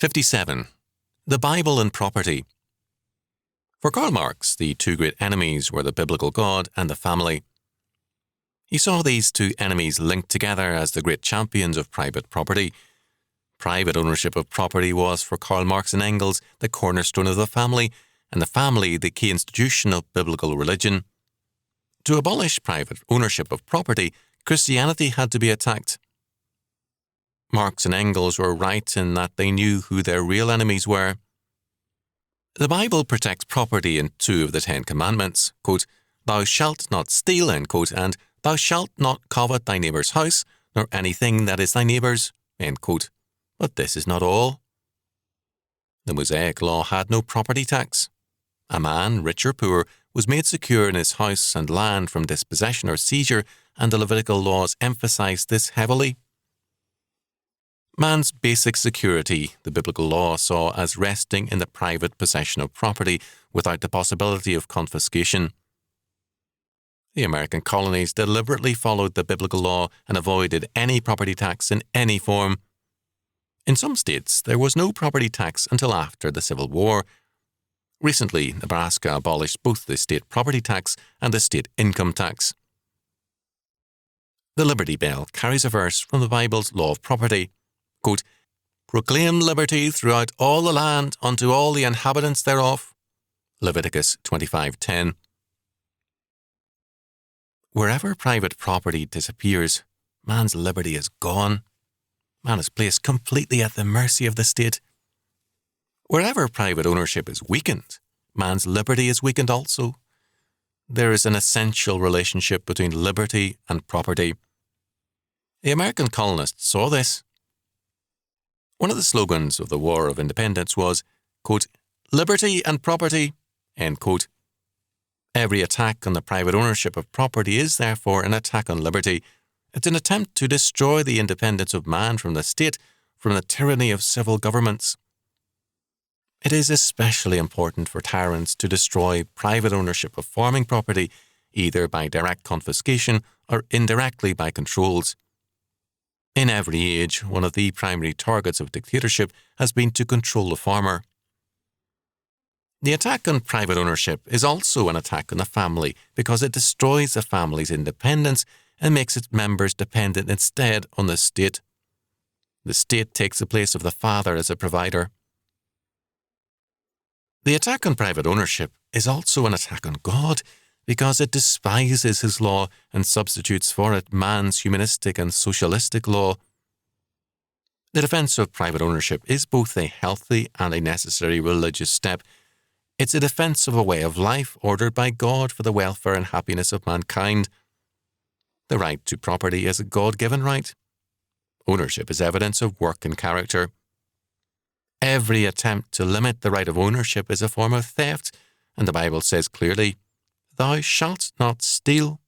57. The Bible and Property. For Karl Marx, the two great enemies were the biblical God and the family. He saw these two enemies linked together as the great champions of private property. Private ownership of property was, for Karl Marx and Engels, the cornerstone of the family, and the family the key institution of biblical religion. To abolish private ownership of property, Christianity had to be attacked. Marx and Engels were right in that they knew who their real enemies were. The Bible protects property in 2 of the 10 Commandments, quote, "Thou shalt not steal," end quote, and "Thou shalt not covet thy neighbour's house, nor anything that is thy neighbour's," end quote. But this is not all. The Mosaic Law had no property tax. A man, rich or poor, was made secure in his house and land from dispossession or seizure, and the Levitical laws emphasized this heavily. Man's basic security, the biblical law saw as resting in the private possession of property without the possibility of confiscation. The American colonies deliberately followed the biblical law and avoided any property tax in any form. In some states, there was no property tax until after the Civil War. Recently, Nebraska abolished both the state property tax and the state income tax. The Liberty Bell carries a verse from the Bible's law of property. Quote, "Proclaim liberty throughout all the land unto all the inhabitants thereof." Leviticus 25:10. Wherever private property disappears, man's liberty is gone. Man is placed completely at the mercy of the state. Wherever private ownership is weakened, man's liberty is weakened also. There is an essential relationship between liberty and property. The American colonists saw this. One of the slogans of the War of Independence was, quote, "Liberty and property," end quote. Every attack on the private ownership of property is therefore an attack on liberty. It's an attempt to destroy the independence of man from the state, from the tyranny of civil governments. It is especially important for tyrants to destroy private ownership of farming property, either by direct confiscation or indirectly by controls. In every age, one of the primary targets of dictatorship has been to control the farmer. The attack on private ownership is also an attack on the family because it destroys the family's independence and makes its members dependent instead on the state. The state takes the place of the father as a provider. The attack on private ownership is also an attack on God because it despises his law and substitutes for it man's humanistic and socialistic law. The defense of private ownership is both a healthy and a necessary religious step. It's a defense of a way of life ordered by God for the welfare and happiness of mankind. The right to property is a God-given right. Ownership is evidence of work and character. Every attempt to limit the right of ownership is a form of theft, and the Bible says clearly, "Thou shalt not steal."